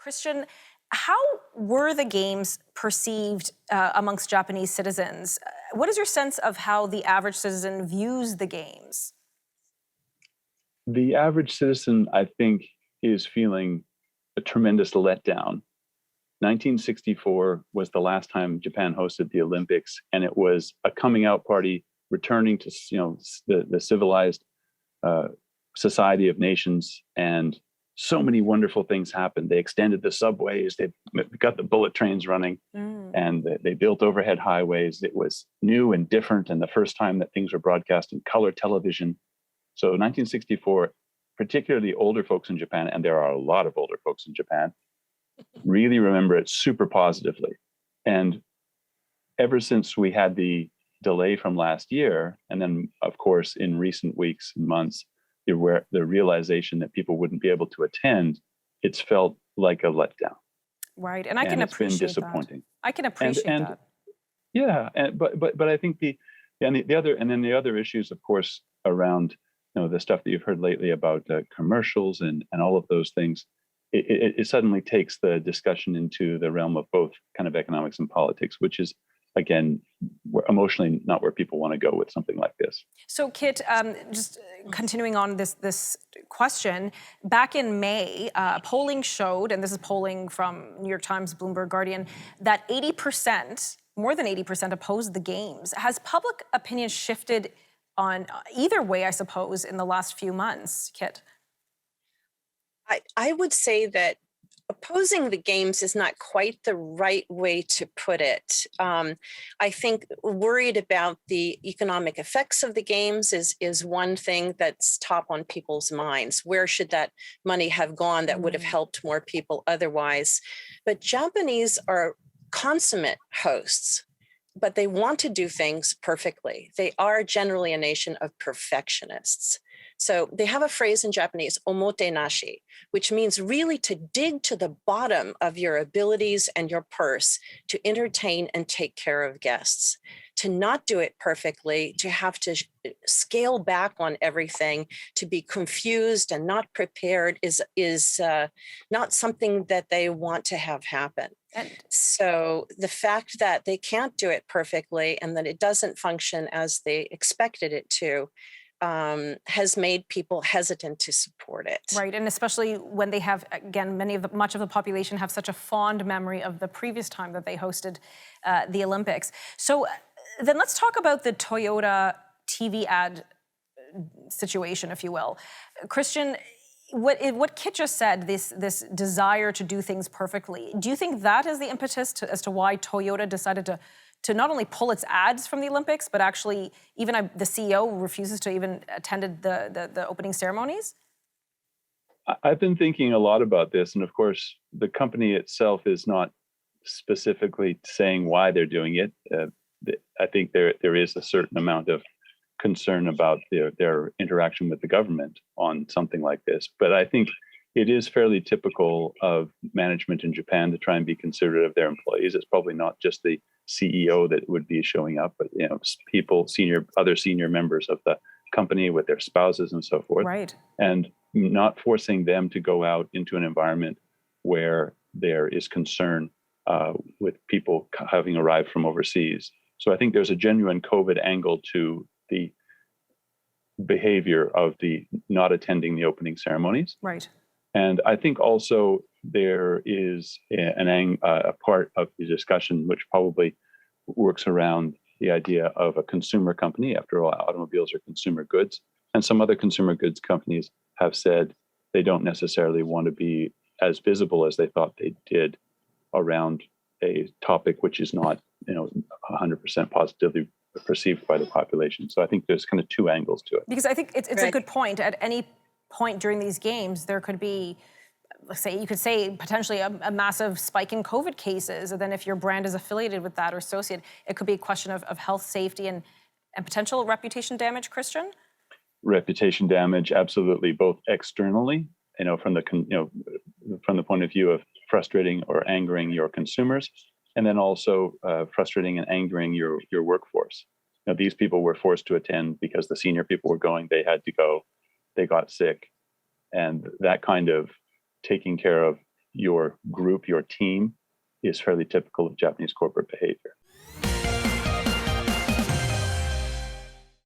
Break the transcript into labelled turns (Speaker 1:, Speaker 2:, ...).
Speaker 1: Christian, how were the games perceived amongst Japanese citizens? What is your sense of how the average citizen views the games?
Speaker 2: The average citizen, I think, is feeling a tremendous letdown. 1964 was the last time Japan hosted the Olympics, and it was a coming out party, returning to the civilized society of nations, and so many wonderful things happened. They extended the subways, they got the bullet trains running, and they built overhead highways. It was new and different, and the first time that things were broadcast in color television. So 1964, particularly older folks in Japan, and there are a lot of older folks in Japan, really remember it super positively. And ever since we had the delay from last year, and then, of course, in recent weeks and months, the realization that people wouldn't be able to attend, it's felt like a letdown.
Speaker 1: Right, and I can appreciate
Speaker 2: that. It's been disappointing.
Speaker 1: I can appreciate that.
Speaker 2: Yeah, but I think the other issues, of course, around the stuff that you've heard lately about commercials and all of those things, it suddenly takes the discussion into the realm of both kind of economics and politics, which is, again, emotionally not where people want to go with something like this.
Speaker 1: So, Kit, just continuing on this question, back in May, polling showed, and this is polling from New York Times, Bloomberg, Guardian, that 80%, more than 80% opposed the games. Has public opinion shifted on either way, I suppose, in the last few months, Kit?
Speaker 3: I would say that opposing the games is not quite the right way to put it. I think worried about the economic effects of the games is one thing that's top on people's minds. Where should that money have gone that would have helped more people otherwise? But Japanese are consummate hosts, but they want to do things perfectly. They are generally a nation of perfectionists. So they have a phrase in Japanese, omotenashi, which means really to dig to the bottom of your abilities and your purse to entertain and take care of guests. To not do it perfectly, to have to scale back on everything, to be confused and not prepared is not something that they want to have happen. So the fact that they can't do it perfectly and that it doesn't function as they expected it to has made people hesitant to support it.
Speaker 1: Right, and especially when they have, again, much of the population have such a fond memory of the previous time that they hosted the Olympics. So then let's talk about the Toyota TV ad situation, if you will. Christian, what Kit just said, this desire to do things perfectly, do you think that is the impetus as to why Toyota decided to not only pull its ads from the Olympics, but actually even the CEO refuses to even attend the opening ceremonies?
Speaker 2: I've been thinking a lot about this. And of course, the company itself is not specifically saying why they're doing it. I think there is a certain amount of concern about their interaction with the government on something like this. But I think it is fairly typical of management in Japan to try and be considerate of their employees. It's probably not just the CEO that would be showing up, but people, other senior members of the company with their spouses and so forth.
Speaker 1: Right.
Speaker 2: And not forcing them to go out into an environment where there is concern with people having arrived from overseas. So I think there's a genuine COVID angle to the behavior of the not attending the opening ceremonies.
Speaker 1: Right.
Speaker 2: And I think also there is a part of the discussion which probably works around the idea of a consumer company. After all, automobiles are consumer goods. And some other consumer goods companies have said they don't necessarily want to be as visible as they thought they did around a topic which is not 100% positively perceived by the population. So I think there's kind of two angles to it.
Speaker 1: Because I think it's a good point. At any point during these games, there could be, you could say potentially a massive spike in COVID cases. And then if your brand is affiliated with that or associated, it could be a question of health, safety, and potential reputation damage, Christian?
Speaker 2: Reputation damage, absolutely, both externally, from the point of view of frustrating or angering your consumers, and then also frustrating and angering your workforce. These people were forced to attend because the senior people were going, they had to go, they got sick. And that kind of taking care of your group, your team, is fairly typical of Japanese corporate behavior.